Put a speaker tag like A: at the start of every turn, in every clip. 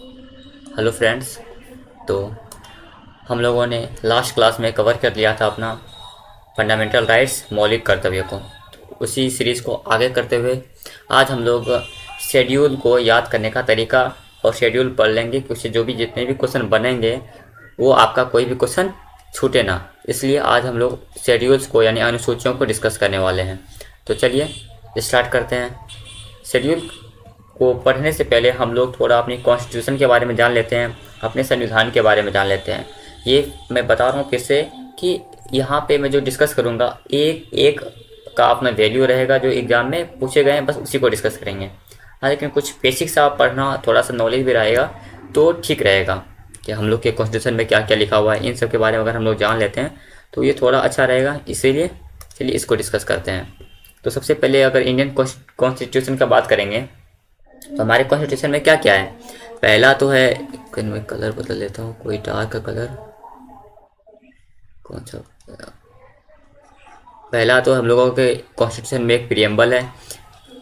A: Hello friends. तो हम लोगों ने लास्ट क्लास में कवर कर लिया था अपना फंडामेंटल राइट्स, मौलिक कर्तव्य को। तो उसी सीरीज़ को आगे करते हुए आज हम लोग शेड्यूल को याद करने का तरीका और शेड्यूल पढ़ लेंगे कि उससे जो भी जितने भी क्वेश्चन बनेंगे वो आपका कोई भी क्वेश्चन छूटे ना। इसलिए आज हम लोग शेड्यूल्स को यानी अनुसूचियों को डिस्कस करने वाले हैं। तो चलिए स्टार्ट करते हैं। शेड्यूल को पढ़ने से पहले हम लोग थोड़ा अपनी कॉन्स्टिट्यूशन के बारे में जान लेते हैं, अपने संविधान के बारे में जान लेते हैं। ये मैं बता रहा हूँ फिर से कि यहाँ पे मैं जो डिस्कस करूँगा एक एक का अपना वैल्यू रहेगा, जो एग्ज़ाम में पूछे गए हैं बस उसी को डिस्कस करेंगे। हाँ, लेकिन कुछ बेसिक सा पढ़ना, थोड़ा सा नॉलेज भी रहेगा तो ठीक रहेगा कि हम लोग के कॉन्स्टिट्यूशन में क्या क्या लिखा हुआ है। इन सब के बारे में अगर हम लोग जान लेते हैं तो ये थोड़ा अच्छा रहेगा, इसीलिए चलिए इसको डिस्कस करते हैं। तो सबसे पहले अगर इंडियन कॉन्स्टिट्यूशन का बात करेंगे तो हमारे कॉन्स्टिट्यूशन में क्या क्या है। पहला तो है, मैं कलर बदल लेता हूँ, कोई डार्क कलर कौन सा। पहला तो हम लोगों के कॉन्स्टिट्यूशन में एक प्रियम्बल है।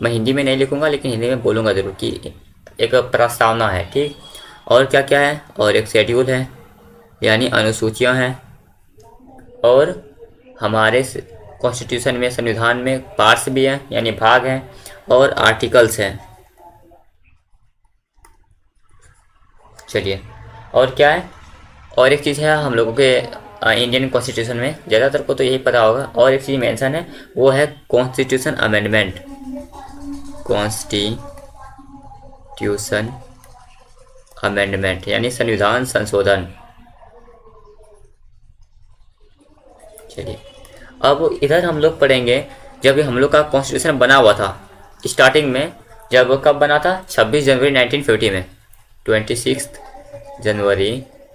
A: मैं हिंदी में नहीं लिखूंगा लेकिन हिंदी में बोलूँगा ज़रूर कि एक प्रस्तावना है, ठीक। और क्या क्या है, और एक शेड्यूल है यानी अनुसूचियाँ हैं, और हमारे कॉन्स्टिट्यूशन में, संविधान में पार्ट्स भी हैं यानी भाग हैं, और आर्टिकल्स हैं। चलिए, और क्या है, और एक चीज़ है हम लोगों के इंडियन कॉन्स्टिट्यूशन में, ज़्यादातर को तो यही पता होगा, और एक चीज़ मेंशन है वो है कॉन्स्टिट्यूशन अमेंडमेंट। कॉन्स्टिट्यूशन अमेंडमेंट यानी संविधान संशोधन। चलिए, अब इधर हम लोग पढ़ेंगे जब हम लोग का कॉन्स्टिट्यूशन बना हुआ था स्टार्टिंग में। जब कब बना था? 26 जनवरी 1950 में। 26 जनवरी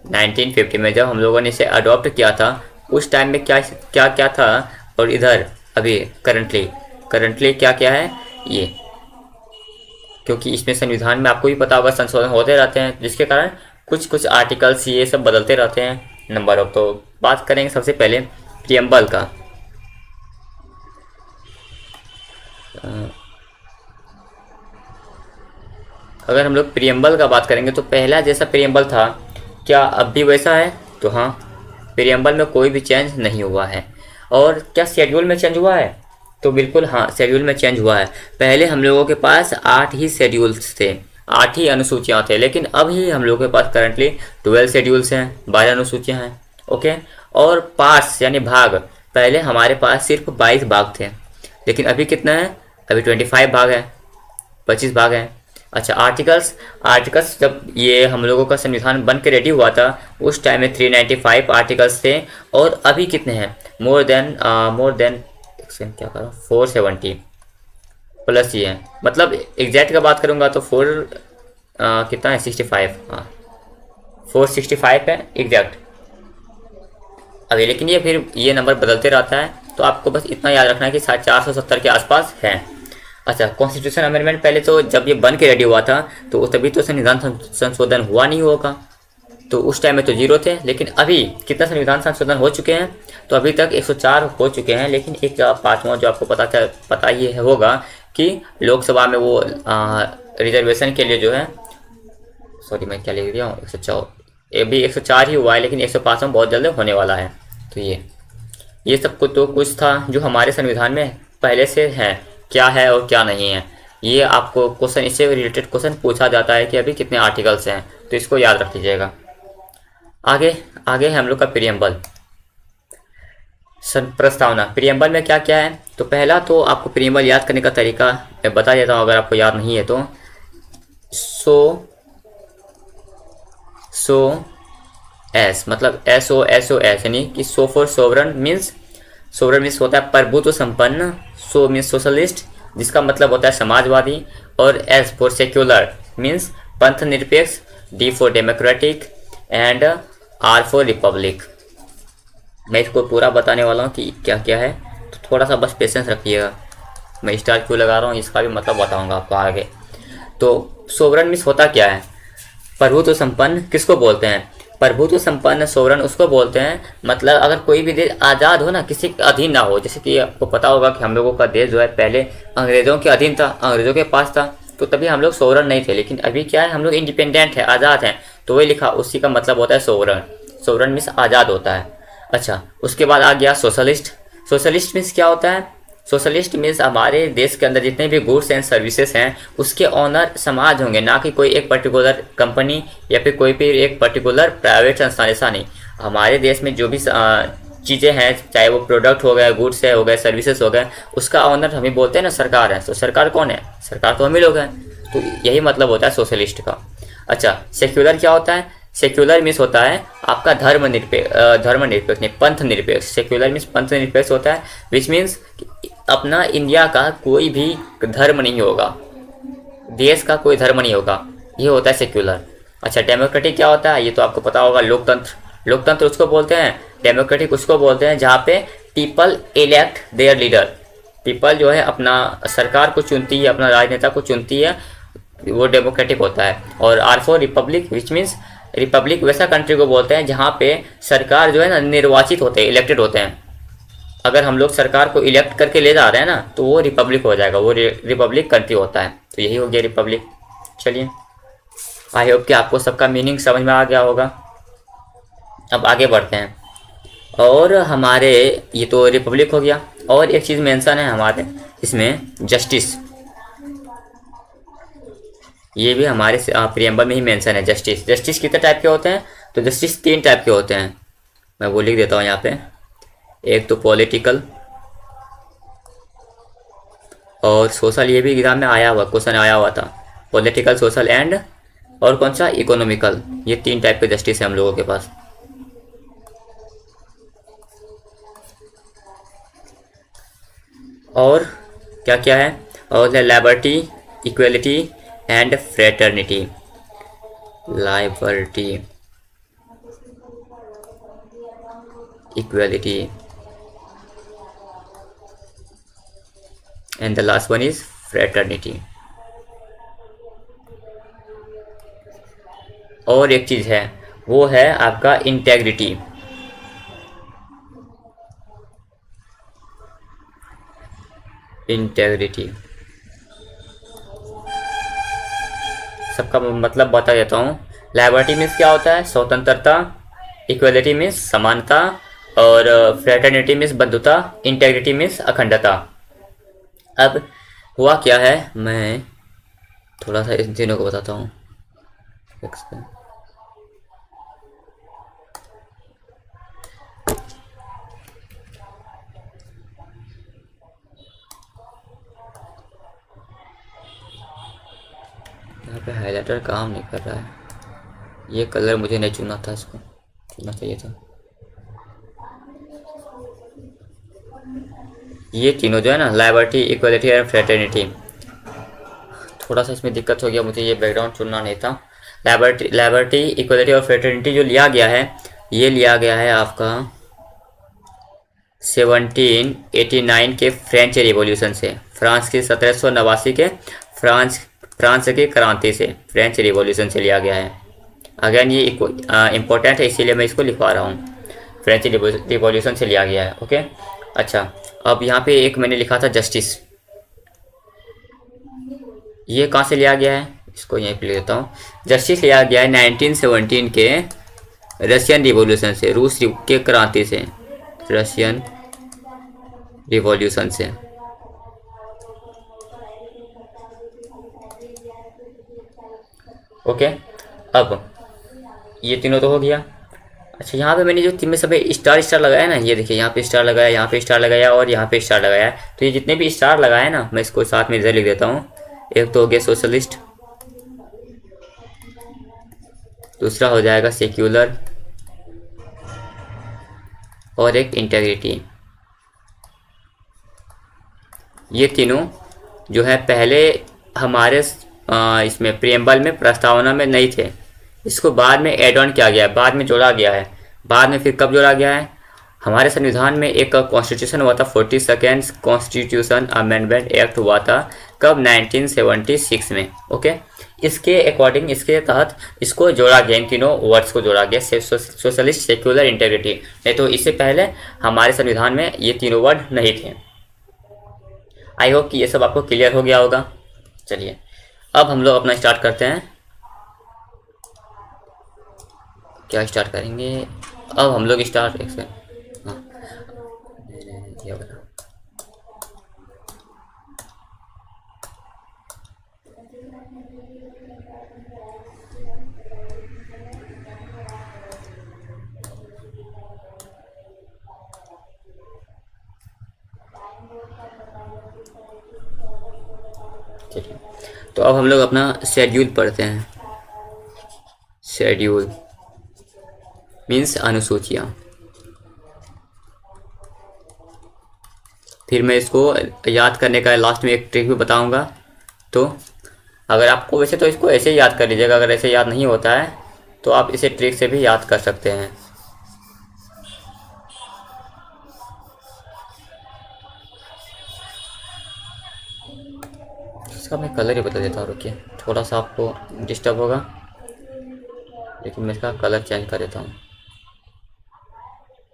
A: 1950 में जब हम लोगों ने इसे अडॉप्ट किया था, उस टाइम में क्या क्या क्या था, और इधर अभी करंटली क्या क्या है ये। क्योंकि इसमें संविधान में आपको भी पता होगा संशोधन होते रहते हैं, जिसके कारण कुछ कुछ आर्टिकल्स ये सब बदलते रहते हैं, नंबर ऑफ। तो बात करेंगे सबसे पहले प्रियम्बल का। अगर हम लोग प्रियम्बल का बात करेंगे तो पहला जैसा प्रियम्बल था क्या अब भी वैसा है? तो हाँ, प्रियम्बल में कोई भी चेंज नहीं हुआ है। और क्या शेड्यूल में चेंज हुआ है? तो बिल्कुल हाँ, शेड्यूल में चेंज हुआ है। पहले हम लोगों के पास 8 ही शेड्यूल्स थे, 8 ही अनुसूचियाँ थे, लेकिन अभी हम लोगों के पास करंटली 12 शेड्यूल्स हैं, 12 अनुसूचियाँ हैं। ओके। और पार्ट्स यानी भाग, पहले हमारे पास सिर्फ 22 भाग थे, लेकिन अभी कितना है? अभी 25 भाग है, 25 भाग हैं। अच्छा, आर्टिकल्स जब ये हम लोगों का संविधान बन के रेडी हुआ था उस टाइम में 395 आर्टिकल्स थे, और अभी कितने हैं? मोर देन क्या करो 470 प्लस ये है। मतलब एग्जैक्ट का बात करूँगा तो कितना है, 65। हाँ, 465 है एग्जैक्ट अभी, लेकिन ये फिर ये नंबर बदलते रहता है, तो आपको बस इतना याद रखना है कि 470 के आसपास है। अच्छा, कॉन्स्टिट्यूशन अमेंडमेंट पहले तो जब ये बन के रेडी हुआ था तो तभी तो संविधान संशोधन हुआ नहीं होगा, तो उस टाइम में तो 0 थे। लेकिन अभी कितना संविधान संशोधन हो चुके हैं? तो अभी तक 104 हो चुके हैं। लेकिन एक 5वां जो आपको पता ही होगा कि लोकसभा में वो रिजर्वेशन के लिए जो है, सॉरी मैं क्या लिख दिया हूँ, 104, ये भी 104 ही हुआ है, लेकिन 105वां बहुत जल्द होने वाला है। तो ये सब कुछ था जो हमारे संविधान में पहले से है, क्या है और क्या नहीं है। ये आपको क्वेश्चन, इससे रिलेटेड क्वेश्चन पूछा जाता है कि अभी कितने आर्टिकल्स हैं, तो इसको याद रख लीजिएगा। आगे आगे है हम लोग का प्रियम्बल, प्रस्तावना। प्रियम्बल में क्या क्या है? तो पहला तो आपको प्रियम्बल याद करने का तरीका मैं बता देता हूँ अगर आपको याद नहीं है तो। सो एस मतलब SOSOS यानी कि so for sovereign means, sovereign means होता है प्रभुत्व संपन्न, सो मीन्स सोशलिस्ट जिसका मतलब होता है समाजवादी, और एस फॉर सेक्युलर मीन्स पंथ निरपेक्ष, D for democratic, and R for Republic. मैं इसको पूरा बताने वाला हूँ कि क्या क्या है, तो थोड़ा सा बस पेशेंस रखिएगा। मैं स्टार क्यों लगा रहा हूँ इसका भी मतलब बताऊँगा आपको आगे। तो सोवरन मीन्स होता क्या है? प्रभुत्व संपन्न किसको बोलते हैं? प्रभुत्व संपन्न सोवरन उसको बोलते हैं, मतलब अगर कोई भी देश आज़ाद हो ना, किसी के अधीन ना हो। जैसे कि आपको पता होगा कि हम लोगों का देश जो है पहले अंग्रेज़ों के अधीन था, अंग्रेज़ों के पास था, तो तभी हम लोग सोवरन नहीं थे, लेकिन अभी क्या है, हम लोग इंडिपेंडेंट है, आज़ाद हैं, तो वही लिखा, उसी का मतलब होता है सोवरन। सोवरन मीन्स आज़ाद होता है। अच्छा, उसके बाद आ गया सोशलिस्ट। सोशलिस्ट मीन्स क्या होता है? सोशलिस्ट मीन्स हमारे देश के अंदर जितने भी गुड्स एंड सर्विसेज हैं उसके ऑनर समाज होंगे, ना कि कोई एक पर्टिकुलर कंपनी या फिर कोई भी एक पर्टिकुलर प्राइवेट संस्थान। ऐसा नहीं, हमारे देश में जो भी चीज़ें हैं, चाहे वो प्रोडक्ट हो गए, गुड्स है हो गए, सर्विसेज हो गए, उसका ऑनर हम ही बोलते हैं ना, सरकार है। तो सरकार कौन है? सरकार तो हम ही लोग हैं। तो यही मतलब होता है सोशलिस्ट का। अच्छा, सेक्युलर क्या होता है? सेक्युलर मीन्स होता है आपका धर्मनिरपेक्ष नहीं, पंथ निरपेक्ष। सेक्युलर मीन्स पंथ निरपेक्ष होता है, विच मीन्स अपना इंडिया का कोई भी धर्म नहीं होगा, देश का कोई धर्म नहीं होगा, ये होता है सेक्युलर। अच्छा, डेमोक्रेटिक क्या होता है? ये तो आपको पता होगा, लोकतंत्र। लोकतंत्र उसको बोलते हैं, डेमोक्रेटिक उसको बोलते हैं जहाँ पे people elect their leader. People जो है अपना सरकार को चुनती है, अपना राजनेता को चुनती है, वो डेमोक्रेटिक होता है। और R for republic, which means republic वैसा कंट्री को बोलते हैं जहाँ पे सरकार जो है ना निर्वाचित होते हैं, इलेक्टेड होते हैं। अगर हम लोग सरकार को इलेक्ट करके ले जा रहे हैं ना तो वो रिपब्लिक हो जाएगा, वो रिपब्लिक कंट्री होता है। तो यही हो गया रिपब्लिक। चलिए, आई होप कि आपको सबका मीनिंग समझ में आ गया होगा। अब आगे बढ़ते हैं। और हमारे ये तो रिपब्लिक हो गया, और एक चीज़ मेंशन है हमारे इसमें, जस्टिस। ये भी हमारे प्रियम्बल में ही मेंशन है, जस्टिस। जस्टिस कितने टाइप के होते हैं? तो जस्टिस 3 टाइप के होते हैं, मैं वो लिख देता हूँ यहाँ पे। एक तो पॉलिटिकल और सोशल, ये भी एग्जाम में आया हुआ, क्वेश्चन आया हुआ था। पॉलिटिकल, सोशल एंड और कौन सा, इकोनॉमिकल। ये 3 टाइप के जस्टिस है हम लोगों के पास। और क्या क्या है? और है liberty, equality and fraternity. Liberty, equality and the last one is fraternity. और एक चीज़ है, वो है आपका इंटेग्रिटी। इंटेग्रिटी सबका मतलब बता देता हूँ। लिबर्टी मीन्स क्या होता है? स्वतंत्रता। इक्वलिटी मीन्स समानता। और फ्रेटर्निटी मीन्स बंधुता। इंटेग्रिटी मीन्स अखंडता। अब हुआ क्या है, मैं थोड़ा सा इन तीनों को बताता हूँ। यहाँ पे हाइलाइटर काम नहीं कर रहा है, ये कलर मुझे नहीं चुनना था, इसको चुनना चाहिए था। ये तीनों जो है ना, लिबर्टी, इक्वलिटी और फ्रेटर्निटी, थोड़ा सा इसमें दिक्कत हो गया, मुझे ये बैकग्राउंड चुनना नहीं था। लिबर्टी, इक्वलिटी और फ्रेटर्निटी जो लिया गया है, ये लिया गया है आपका 1789 के फ्रेंच रिवॉल्यूशन से, फ्रांस की 1789 के फ्रांस की क्रांति से, फ्रेंच रिवॉल्यूशन से लिया गया है। अगेन ये इम्पोर्टेंट है, इसीलिए मैं इसको लिखवा रहा हूँ, फ्रेंच रिवॉल्यूशन से लिया गया है। ओके, अच्छा, अब यहाँ पे एक मैंने लिखा था जस्टिस, ये कहाँ से लिया गया है, इसको यहीं पे लिख देता हूँ। जस्टिस लिया गया है 1917 के रशियन रिवॉल्यूशन से, रूस के क्रांति से, रशियन रिवॉल्यूशन से। ओके, अब ये तीनों तो हो गया। अच्छा, यहाँ पे मैंने जो तीन में सब स्टार लगाया ना, ये देखिए यहाँ पे स्टार लगाया, यहाँ पे स्टार लगाया और यहाँ पे स्टार लगाया। तो ये जितने भी स्टार लगाए ना, मैं इसको साथ में इधर लिख देता हूँ। एक तो हो गया सोशलिस्ट, दूसरा हो जाएगा सेक्युलर, और एक इंटेग्रिटी। ये तीनों जो है पहले हमारे इसमें प्रियम्बल में, प्रस्तावना में नहीं थे, इसको बाद में एड ऑन किया गया है, बाद में जोड़ा गया है। बाद में फिर कब जोड़ा गया है? हमारे संविधान में एक कॉन्स्टिट्यूशन हुआ था, 42nd कॉन्स्टिट्यूशन अमेंडमेंट एक्ट हुआ था, कब? 1976 में। ओके, इसके अकॉर्डिंग, इसके तहत इसको जोड़ा गया, इन तीनों वर्ड्स को जोड़ा गया, सोशलिस्ट, सेक्युलर, इंटेग्रिटी। नहीं तो इससे पहले हमारे संविधान में ये तीनों वर्ड नहीं थे। आई होप कि ये सब आपको क्लियर हो गया होगा। चलिए, अब हम लोग अपना स्टार्ट करते हैं। क्या स्टार्ट करेंगे? अब हम लोग स्टार्ट एक सेकंड। हाँ, ये वाला। चलिए, तो अब हम लोग अपना शेड्यूल पढ़ते हैं। शेड्यूल मीन्स अनुसूचियाँ। फिर मैं इसको याद करने का लास्ट में एक ट्रिक भी बताऊंगा। तो अगर आपको, वैसे तो इसको ऐसे ही याद कर लीजिएगा, अगर ऐसे याद नहीं होता है तो आप इसे ट्रिक से भी याद कर सकते हैं। इसका मैं कलर ही बदल देता हूँ, रुकिए, थोड़ा सा आपको डिस्टर्ब होगा, लेकिन मैं इसका कलर चेंज कर देता हूँ।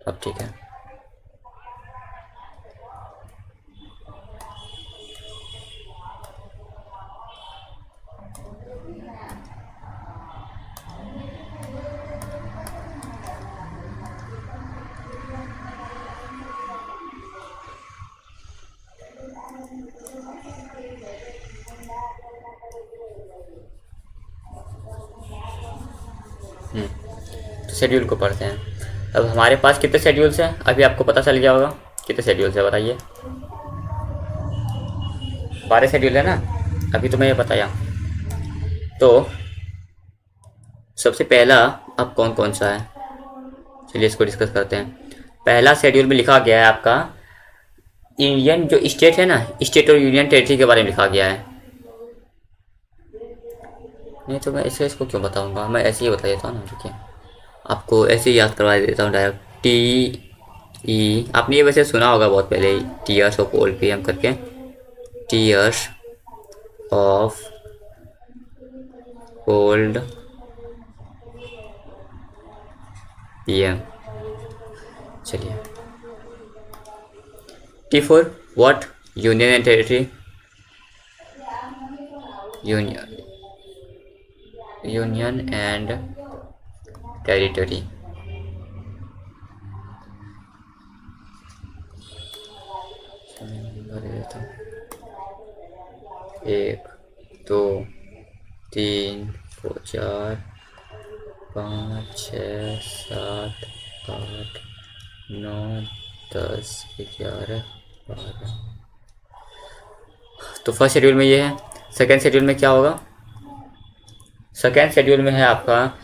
A: अब ठीक है। तो शेड्यूल को पढ़ते हैं। अब हमारे पास कितने शेड्यूल्स हैं अभी आपको पता चल गया होगा। कितने शेड्यूल्स है बताइए? 12 शेड्यूल है ना, अभी तो मैं ये बताया। तो सबसे पहला अब कौन कौन सा है, चलिए इसको डिस्कस करते हैं। पहला शेड्यूल में लिखा गया है आपका इंडियन जो स्टेट है ना, स्टेट और यूनियन टेरिटरी के बारे में लिखा गया है। नहीं तो मैं ऐसे इसको क्यों बताऊंगा, मैं ऐसे ही बता देता हूँ ना, रुकिए, आपको ऐसे ही याद करवा देता हूँ डायरेक्ट। टी ई, आपने ये वैसे सुना होगा बहुत पहले ही, टीयर्स ऑफ ओल्ड पीएम करके। Tears of old PM. चलिए, T for what? Union and territory. Union and territory. एक, दो, तीन, चार, 5, 6, 7, 8, 9, 10, 11, 12। तो फर्स्ट शेड्यूल में ये है। सेकेंड शेड्यूल में क्या होगा? सेकेंड शेड्यूल में है आपका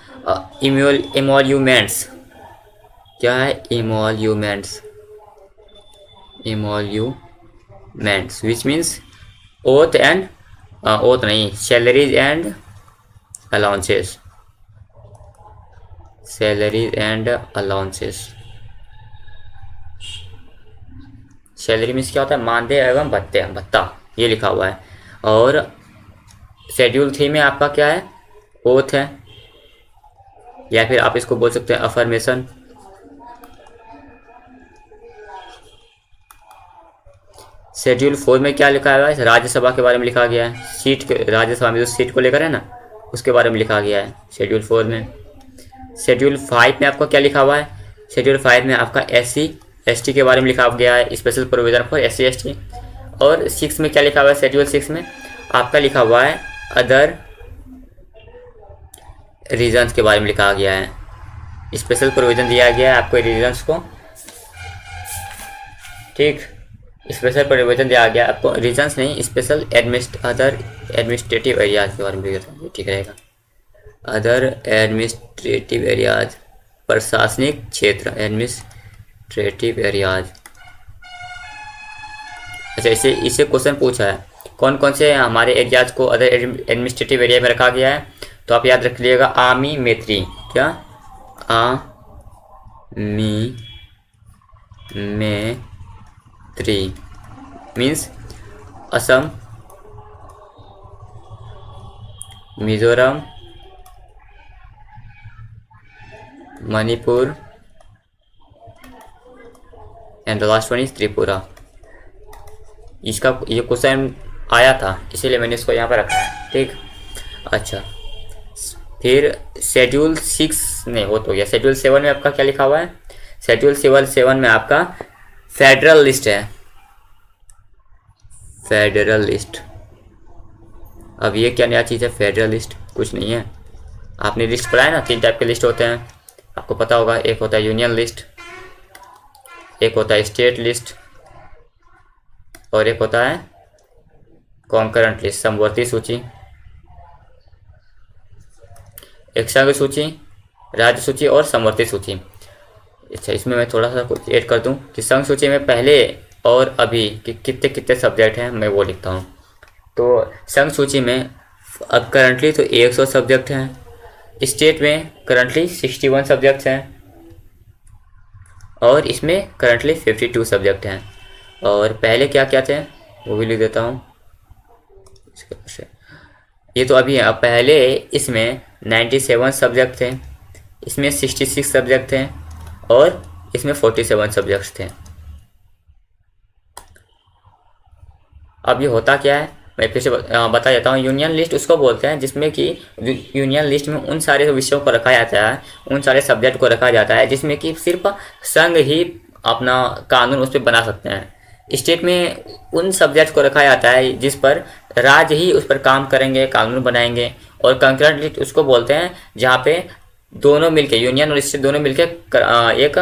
A: इमोल्यूमेंट्स। क्या है? Emoluments. Emoluments which means oath and, oath नहीं, salaries and allowances. Salaries and allowances. Salary means क्या होता है? मानदेय एवं भत्ते, भत्ता, ये लिखा हुआ है। और शेड्यूल 3 में आपका क्या है? ओथ है, या फिर आप इसको बोल सकते हैं अफर्मेशन। शेड्यूल 4 में क्या लिखा हुआ है? राज्यसभा के बारे में लिखा गया है। सीट के, राज्यसभा में जो सीट को लेकर है ना, उसके बारे में लिखा गया है शेड्यूल 4 में। शेड्यूल 5 में आपका क्या लिखा हुआ है? शेड्यूल 5 में आपका SC ST के बारे में लिखा गया है, special provision for SC ST। और 6 में क्या लिखा हुआ है? शेड्यूल 6 में आपका लिखा हुआ है अदर रीजन्स के बारे में लिखा गया है। स्पेशल प्रोविजन दिया गया है आपको रीजन्स को, ठीक, स्पेशल प्रोविजन दिया गया आपको, रीजन्स नहीं, स्पेशल अदर एडमिनिस्ट्रेटिव एरियाज के बारे में लिखा था, ठीक रहेगा। अदर एडमिनिस्ट्रेटिव एरियाज, प्रशासनिक क्षेत्र, एडमिनिस्ट्रेटिव एरियाज। अच्छा, इसे क्वेश्चन पूछा है कौन कौन से हमारे एरियाज को अदर एडमिनिस्ट्रेटिव एरिया में रखा गया है, तो आप याद रख लीजिएगा आमी मेत्री। क्या? आमी मेत्री means Assam, Mizoram, Manipur and the last one is Tripura. इसका ये क्वेश्चन आया था, इसीलिए मैंने इसको यहाँ पर रखा है, ठीक। अच्छा, फिर शेड्यूल 6 नहीं, वो तो गया। शेड्यूल 7 में आपका क्या लिखा हुआ है? शेड्यूल 7 में आपका फेडरल लिस्ट है, फेडरल लिस्ट। अब ये क्या नया चीज़ है फेडरल लिस्ट? कुछ नहीं है। आपने लिस्ट पढ़ा है ना, 3 टाइप के लिस्ट होते हैं, आपको पता होगा। एक होता है यूनियन लिस्ट, एक होता है स्टेट लिस्ट, और एक होता है कॉन्करेंट लिस्ट, समवर्ती सूची। एक संघ सूची, राज्य सूची और समवर्ती सूची। अच्छा, इसमें मैं थोड़ा सा कुछ ऐड कर दूं कि संघ सूची में पहले और अभी कि कितने कितने सब्जेक्ट हैं, मैं वो लिखता हूँ। तो संघ सूची में अब करंटली तो 100 सब्जेक्ट हैं, स्टेट में करंटली 61 सब्जेक्ट्स हैं, और इसमें करंटली 52 सब्जेक्ट हैं। और पहले क्या क्या थे वो भी लिख देता हूँ। ये तो अभी है। अब पहले इसमें 97 सब्जेक्ट थे, इसमें 66 सब्जेक्ट थे, और इसमें 47 सब्जेक्ट्स थे। अब ये होता क्या है, मैं फिर से बता देता हूँ। यूनियन लिस्ट उसको बोलते हैं जिसमें कि यूनियन लिस्ट में उन सारे विषयों को रखा जाता है, उन सारे सब्जेक्ट को रखा जाता है जिसमें कि सिर्फ संघ ही अपना कानून उस पर बना सकते हैं। स्टेट में उन सब्जेक्ट को रखा जाता है जिस पर राज्य ही उस पर काम करेंगे, कानून बनाएंगे। और कंकरेंट लिस्ट उसको बोलते हैं जहाँ पे दोनों मिलके, यूनियन और स्टेट दोनों मिलके एक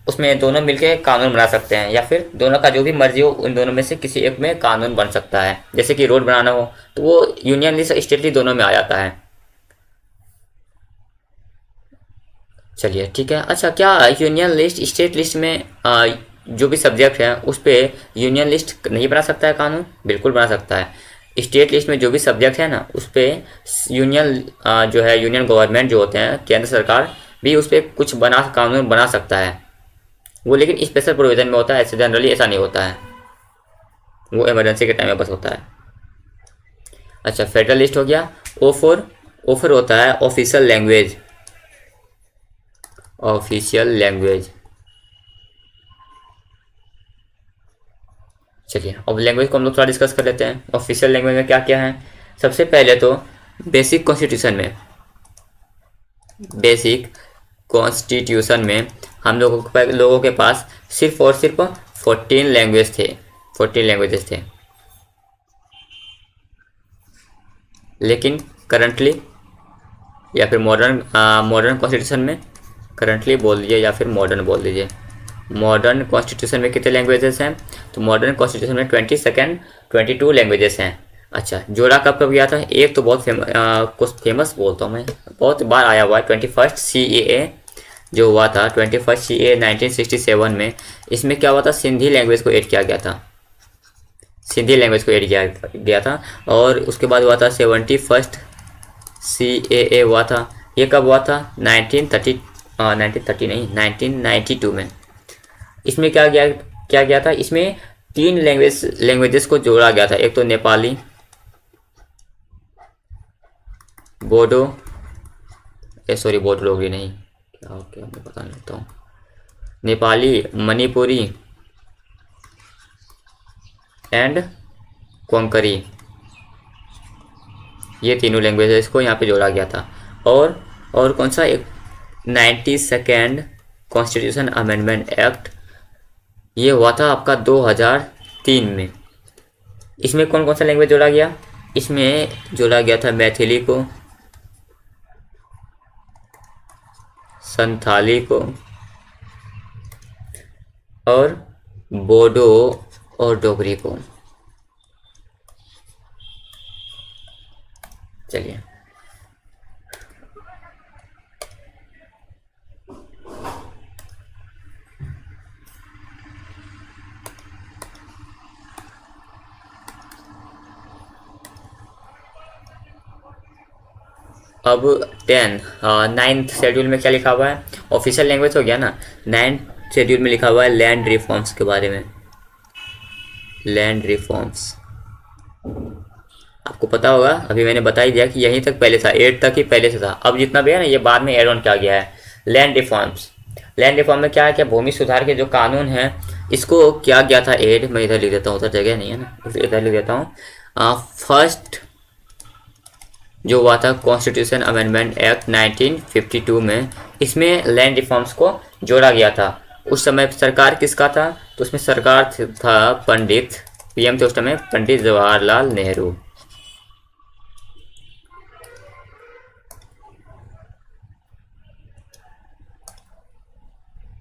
A: उसमें दोनों मिलके कानून बना सकते हैं, या फिर दोनों का जो भी मर्जी हो उन दोनों में से किसी एक में कानून बन सकता है। जैसे कि रोड बनाना हो तो वो यूनियन लिस्ट स्टेट लिस्ट दोनों में आ जाता है। चलिए ठीक है। अच्छा, क्या यूनियन लिस्ट स्टेट लिस्ट में जो भी सब्जेक्ट है उस पर यूनियन लिस्ट नहीं बना सकता है कानून? बिल्कुल बना सकता है। स्टेट लिस्ट में जो भी सब्जेक्ट है ना उस पर यूनियन जो है यूनियन गवर्नमेंट जो होते हैं, केंद्र सरकार भी उस पर कुछ कानून बना सकता है। वो लेकिन स्पेशल प्रोविजन में होता है, ऐसे जनरली ऐसा नहीं होता है, वो इमरजेंसी के टाइम में बस होता है। अच्छा, फेडरल लिस्ट हो गया। O4 होता है ऑफिशियल लैंग्वेज, ऑफिशियल लैंग्वेज। चलिए अब लैंग्वेज को हम लोग थोड़ा डिस्कस कर लेते हैं। ऑफिशियल लैंग्वेज में क्या क्या है? सबसे पहले तो बेसिक कॉन्स्टिट्यूशन में हम लोगों के पास सिर्फ और सिर्फ 14 लैंग्वेजेस थे। लेकिन करंटली या फिर मॉडर्न कॉन्स्टिट्यूशन में, करंटली बोल दीजिए या फिर मॉडर्न बोल दीजिए, मॉडर्न कॉन्स्टिट्यूशन में कितने लैंग्वेजेस हैं? तो मॉडर्न कॉन्स्टिट्यूशन में 22 लैंग्वेजेस हैं। अच्छा, जोड़ा कब गया था? एक तो बहुत कुछ फेमस बोलता हूँ मैं, बहुत बार आया हुआ है, 21st CAA जो हुआ था, 21st CAA 1967 में। इसमें क्या हुआ था? सिंधी लैंग्वेज को ऐड किया गया था, सिंधी लैंग्वेज को ऐड किया गया था। और उसके बाद हुआ था 71st CAA हुआ था। ये कब हुआ था? 1992 में। इसमें क्या गया था? इसमें 3 लैंग्वेजेस को जोड़ा गया था। एक तो नेपाली, बोडो डोगरी नहीं, क्या मैं पता नहीं लगता हूँ, नेपाली, मणिपुरी एंड कोंकणी, ये तीनों लैंग्वेजेस को यहाँ पे जोड़ा गया था। और कौन सा? एक 92nd कॉन्स्टिट्यूशन अमेंडमेंट एक्ट, ये हुआ था आपका 2003 में। इसमें कौन कौन सा लैंग्वेज जोड़ा गया? इसमें जोड़ा गया था मैथिली को, संथाली को, और बोडो और डोगरी को। चलिए अब 9th शेड्यूल में क्या लिखा हुआ है? ऑफिशियल लैंग्वेज हो गया ना। 9th शेड्यूल में लिखा हुआ है लैंड रिफॉर्म्स के बारे में। लैंड रिफॉर्म्स आपको पता होगा, अभी मैंने बता ही दिया कि यहीं तक पहले था, 8 तक ही पहले से था। अब जितना भी है ना ये बाद में एड ऑन किया गया है। लैंड रिफॉर्म में क्या है? क्या भूमि सुधार के जो कानून है इसको क्या गया था एड। मैं इधर लिख देता हूँ, उधर जगह नहीं है ना, इधर लिख देता हूँ। जो हुआ था कॉन्स्टिट्यूशन अमेंडमेंट एक्ट 1952 में, इसमें लैंड रिफॉर्म्स को जोड़ा गया था। उस समय सरकार किसका था? तो उसमें सरकार था पंडित, पीएम थे उस समय पंडित जवाहरलाल नेहरू।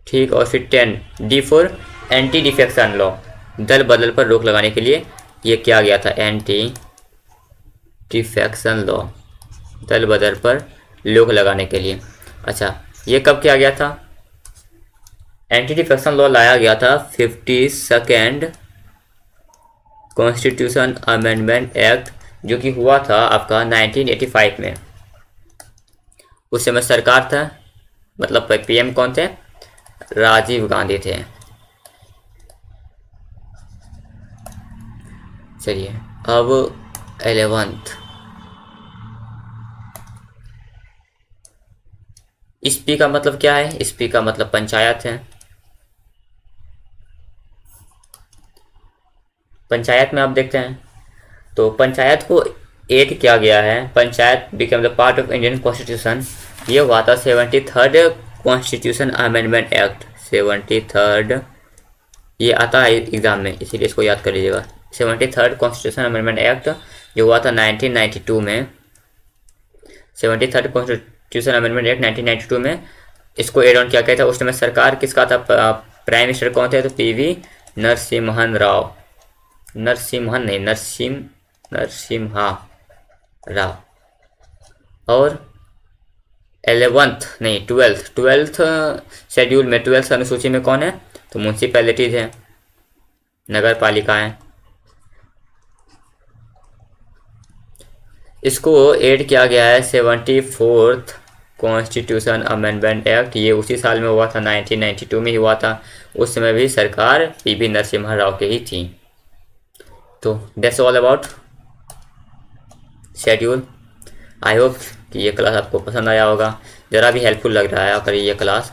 A: ठीक, और फिर 10 D for anti defection law, दल बदल पर रोक लगाने के लिए ये किया गया था, एंटी डिफेक्शन लॉ, दल बदल पर रोक लगाने के लिए। अच्छा, ये कब किया गया था? एंटी डिफेक्शन लॉ लाया गया था 52nd कॉन्स्टिट्यूशन अमेंडमेंट एक्ट, जो कि हुआ था आपका 1985 में। उस समय सरकार था, मतलब पीएम कौन थे? राजीव गांधी थे। चलिए अब 11th, स्पी का मतलब क्या है? स्पी का मतलब पंचायत है। पंचायत में आप देखते हैं तो पंचायत को ऐड किया गया है, panchayat become the part of Indian constitution. ये हुआ था 73rd constitution amendment act, 73rd, ये आता है एग्जाम में, इसीलिए इसको याद कर लीजिएगा। 73rd कॉन्स्टिट्यूशन अमेंडमेंट एक्ट जो हुआ था 1992 में, 73rd कॉन्स्टिट्यूशन अमेंडमेंट एक्ट 1992 में इसको एड ऑन किया गया था। उस समय सरकार किसका था? प्राइम मिनिस्टर कौन थे? तो पीवी नरसिम्हन राव, नरसिम्हन नहीं, नरसिम्हा राव। और 11th नहीं 12th शेड्यूल में, 12th अनुसूची में कौन है? तो म्यूनसिपैलिटीज है, नगर पालिका है। इसको ऐड किया गया है 74th कॉन्स्टिट्यूशन अमेंडमेंट एक्ट, ये उसी साल में हुआ था, 1992 में ही हुआ था। उस समय भी सरकार पीवी नरसिम्हा राव की ही थी। तो that's all about schedule. I hope कि ये क्लास आपको पसंद आया होगा, ज़रा भी हेल्पफुल लग रहा है अगर ये क्लास,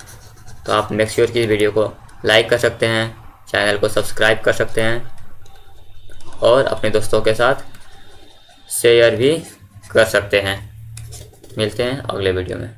A: तो आप मेक श्योर कि इस वीडियो को लाइक कर सकते हैं, चैनल को सब्सक्राइब कर सकते हैं और अपने दोस्तों के साथ शेयर भी कर सकते हैं। मिलते हैं अगले वीडियो में।